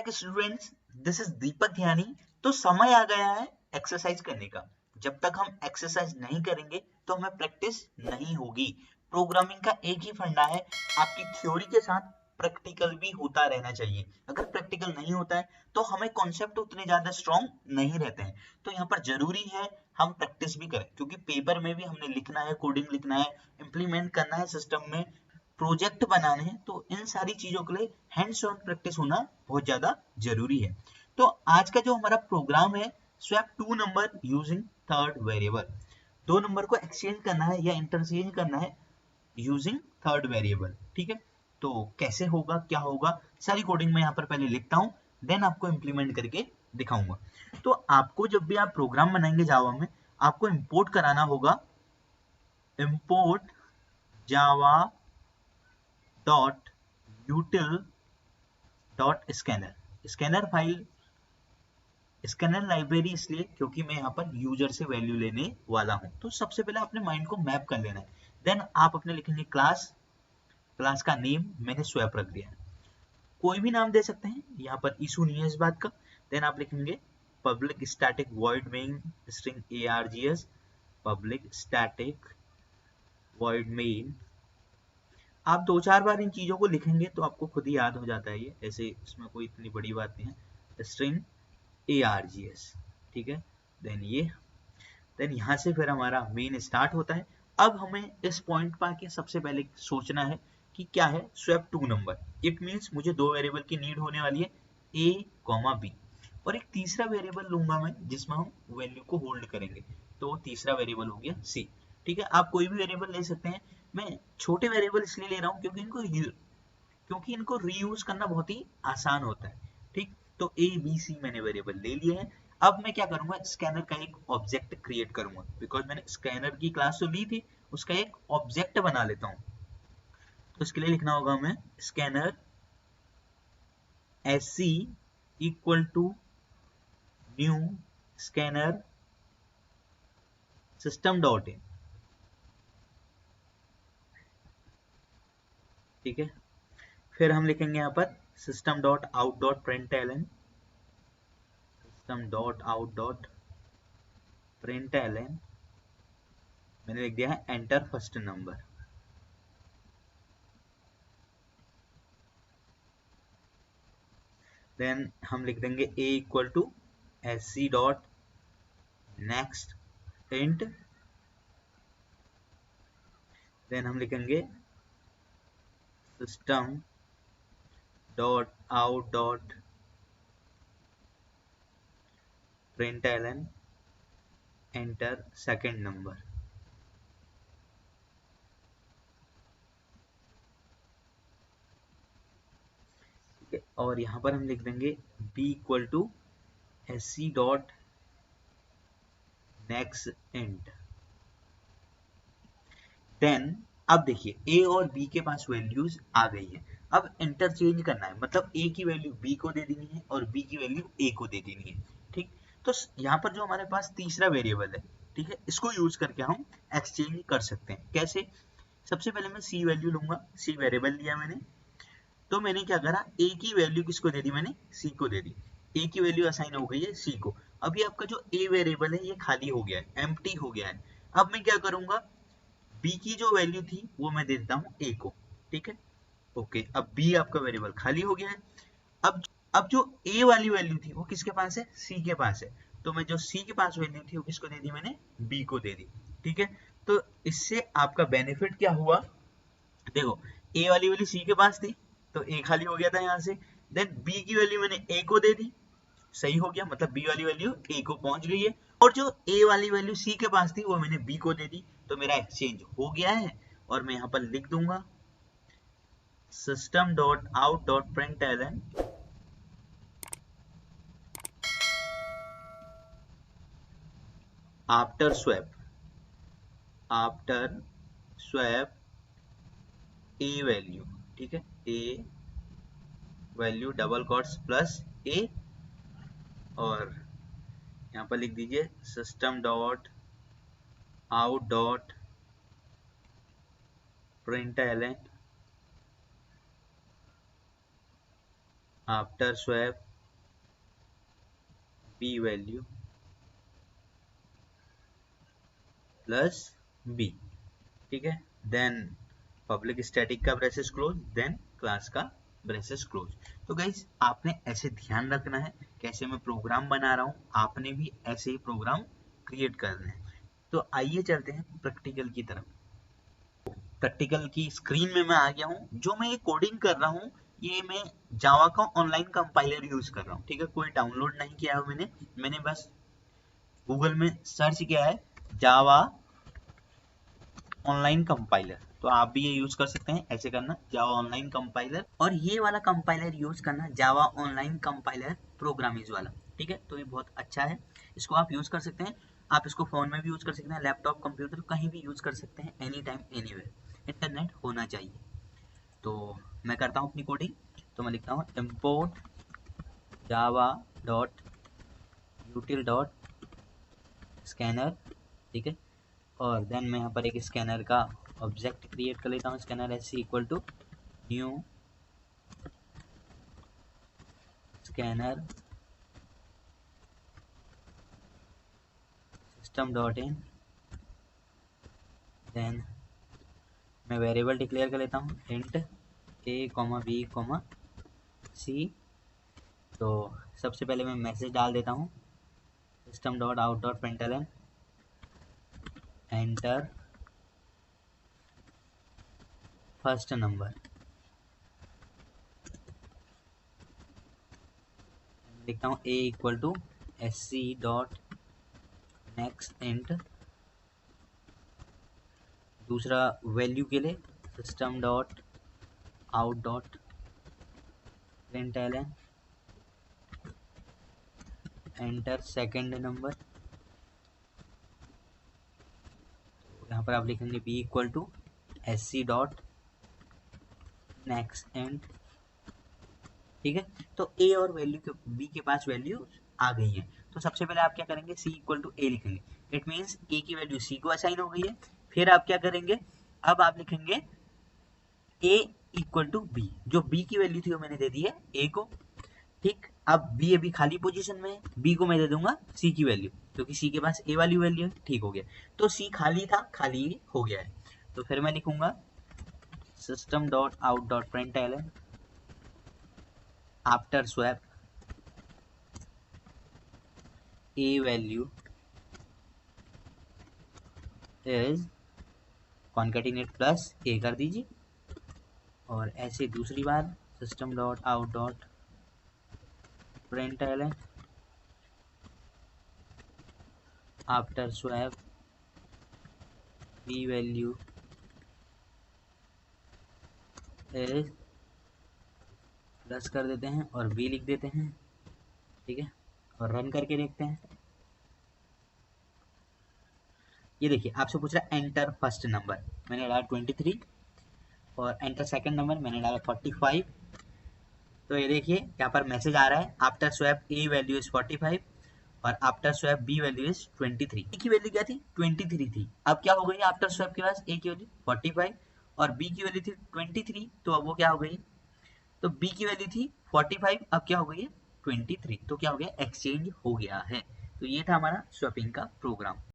Back students, this is दीपक ध्यानी। तो समय आ गया है एक्सरसाइज करने का। जब तक हम एक्सरसाइज नहीं करेंगे तो हमें प्रैक्टिस नहीं होगी। प्रोग्रामिंग का एक ही फंडा है, आपकी थ्योरी के साथ प्रैक्टिकल भी होता रहना चाहिए। अगर प्रैक्टिकल नहीं होता है तो हमें कॉन्सेप्ट उतने ज्यादा स्ट्रॉन्ग नहीं रहते हैं। तो यहाँ पर जरूरी है हम प्रैक्टिस भी करें, क्योंकि पेपर में भी हमने लिखना है, कोडिंग लिखना है, इम्प्लीमेंट करना है सिस्टम में, प्रोजेक्ट बनाने हैं। तो इन सारी चीजों के लिए हैंड्स ऑन प्रैक्टिस होना बहुत ज्यादा जरूरी है। तो आज का जो हमारा प्रोग्राम है, swap 2 number using third variable. 2 number को एक्सचेंज करना है या इंटरचेंज करना है यूजिंग थर्ड वेरिएबल। ठीक है, तो कैसे होगा, क्या होगा, सारी कोडिंग मैं यहाँ पर पहले लिखता हूँ, देन आपको इंप्लीमेंट करके दिखाऊंगा। तो आपको जब भी आप प्रोग्राम बनाएंगे जावा में, आपको इंपोर्ट कराना होगा import Java dot util dot scanner. Scanner file, scanner library इसलिए क्योंकि मैं यहाँ पर यूजर से वैल्यू लेने वाला हूँ। तो सबसे पहले अपने माइंड को मैप कर लेना है। देन आप अपने लिखेंगे क्लास, क्लास का नेम मैंने स्वैप रख दिया है, कोई भी नाम दे सकते हैं, यहाँ पर इशू नहीं है इस बात का। देन आप लिखेंगे public static void main string args, public static void main. आप 2-4 बार इन चीजों को लिखेंगे तो आपको खुद ही याद हो जाता है, ये ऐसे इसमें कोई इतनी बड़ी बात नहीं है। स्ट्रिंग args, ठीक है। देन यहाँ से फिर हमारा मेन स्टार्ट होता है। अब हमें इस पॉइंट पर आके सबसे पहले सोचना है कि क्या है स्वैप 2 नंबर। इट मीन्स मुझे 2 वेरिएबल की नीड होने वाली है, a, b, और एक तीसरा वेरिएबल लूंगा मैं जिसमें हम वैल्यू को होल्ड करेंगे। तो तीसरा वेरिएबल हो गया c। ठीक है, आप कोई भी वेरिएबल ले सकते हैं। मैं छोटे वेरिएबल इसलिए ले रहा हूँ क्योंकि इनको रीयूज करना बहुत ही आसान होता है। ठीक, तो ए बी सी मैंने वेरिएबल ले लिए हैं। अब मैं क्या करूंगा, स्कैनर का एक ऑब्जेक्ट क्रिएट करूंगा, बिकॉज मैंने स्कैनर की क्लास तो ली थी, उसका एक ऑब्जेक्ट बना लेता हूं। तो इसके लिए लिखना होगा हमें scanner sc equal to new scanner system dot in. ठीक है, फिर हम लिखेंगे यहाँ पर system dot out dot println, system dot out dot println, मैंने लिख दिया है एंटर फर्स्ट नंबर। देन हम लिख देंगे a equal to sc dot next int. Then हम लिखेंगे system dot out dot println enter second number. ठीक है, और यहाँ पर हम लिख देंगे b equal to sc dot next int. Then अब देखिए a और b के पास वैल्यूज आ गई है। अब इंटरचेंज करना है, मतलब a की वैल्यू b को दे देनी है और b की वैल्यू a को दे देनी है। ठीक, तो यहाँ पर जो हमारे पास तीसरा वेरिएबल है, ठीक है, इसको यूज करके हम एक्सचेंज कर सकते हैं। कैसे? सबसे पहले मैं c वैल्यू लूंगा, c वेरिएबल लिया मैंने, तो मैंने क्या करा, a की वैल्यू किसको दे दी, मैंने c को दे दी। a की वैल्यू असाइन हो गई है c को। अभी आपका जो a वेरिएबल है ये खाली हो गया है, एम्प्टी हो गया है। अब मैं क्या करूंगा, b की जो वैल्यू थी वो मैं दे देता हूँ a को। ठीक है, ओके, अब b आपका वेरिएबल खाली हो गया है। अब जो a वाली वैल्यू थी वो किसके पास है, c के पास है। तो मैं जो c के पास वैल्यू थी वो किसको दे दी, मैंने b को दे दी। ठीक है, तो इससे आपका बेनिफिट क्या हुआ, देखो a वाली वैल्यू c के पास थी तो a खाली हो गया था यहाँ से। देन b की वैल्यू मैंने a को दे दी, सही हो गया, मतलब b वाली वैल्यू a को पहुंच गई है। और जो a वाली वैल्यू c के पास थी वो मैंने b को दे दी, तो मेरा एक्सचेंज हो गया है। और मैं यहाँ पर लिख दूंगा system dot out dot println after swap a value. ठीक है, a value double quotes plus a, और यहाँ पर लिख दीजिए system dot out dot println after swap p value plus b, ठीक है। देन पब्लिक स्टैटिक का ब्रेसेस क्लोज, देन क्लास का ब्रेसेस क्लोज। तो गाइज आपने ऐसे ध्यान रखना है, कैसे मैं प्रोग्राम बना रहा हूँ आपने भी ऐसे ही प्रोग्राम क्रिएट करना है। तो आइए चलते हैं प्रैक्टिकल की तरफ। प्रैक्टिकल की स्क्रीन में मैं आ गया हूँ। जो मैं ये कोडिंग कर रहा हूँ ये मैं जावा का ऑनलाइन कंपाइलर यूज कर रहा हूँ, ठीक है। कोई डाउनलोड नहीं किया है मैंने बस गूगल में सर्च किया है जावा ऑनलाइन कंपाइलर, तो आप भी ये यूज कर सकते हैं। ऐसे करना जावा ऑनलाइन कंपाइलर, और ये वाला कंपाइलर यूज करना जावा ऑनलाइन कंपाइलर प्रोग्रामिंग वाला, ठीक है। तो ये बहुत अच्छा है, इसको आप यूज कर सकते हैं। आप इसको फोन में भी यूज कर सकते हैं, लैपटॉप कंप्यूटर कहीं भी यूज कर सकते हैं, एनी टाइम एनीवेयर। इंटरनेट होना चाहिए। तो मैं करता हूँ अपनी कोडिंग। तो मैं लिखता हूँ import java dot util dot scanner, ठीक है। और देन मैं यहाँ पर एक स्कैनर का ऑब्जेक्ट क्रिएट कर लेता हूँ। Scanner S equal to new scanner system dot in, then मैं वेरिएबल डिक्लेयर कर लेता हूँ इंट a, b, c। तो सबसे पहले मैं मैसेज डाल देता हूँ system dot out dot println enter first number. लिखता हूँ a equal to sc dot next int, दूसरा वैल्यू के लिए system dot out dot println enter second number. यहाँ पर आप लिखेंगे b equal to sc dot next int, ठीक है। तो a और वैल्यू के b के पास वैल्यू आ गई है। तो सबसे पहले आप क्या करेंगे c इक्वल टू a लिखेंगे। इट मीन्स a की वैल्यू c को असाइन हो गई है। फिर आप क्या करेंगे, अब आप लिखेंगे a इक्वल टू b, जो b की वैल्यू थी वो मैंने दे दी है a को, ठीक। अब b अभी खाली पोजीशन में है, b को मैं दे दूंगा c की वैल्यू, क्योंकि c के पास a वाली वैल्यू है, ठीक हो गया। तो c खाली था, खाली हो गया है। तो फिर मैं लिखूंगा system dot out dot println after swap a value is concatenate plus a कर दीजिए, और ऐसे दूसरी बार system dot out dot println after swap b value is plus कर देते हैं और b लिख देते हैं, ठीक है। और रन करके देखते हैं। ये देखिए आपसे पूछ रहा है एंटर फर्स्ट नंबर, मैंने डाला 23, और एंटर सेकंड नंबर मैंने डाला 45। तो ये देखिए यहाँ पर मैसेज आ रहा है after swap a value is 45 और after swap b value is 23। a की वैल्यू क्या थी 23 थी, अब क्या हो गई आफ्टर स्वैप के पास a की वैल्यू 45 और b की वैल्यू थी 23, तो अब वो क्या हो गई, तो b की वैल्यू थी 45, अब क्या हो गई है 23, तो क्या हो गया एक्सचेंज हो गया है। तो ये था हमारा स्वैपिंग का प्रोग्राम।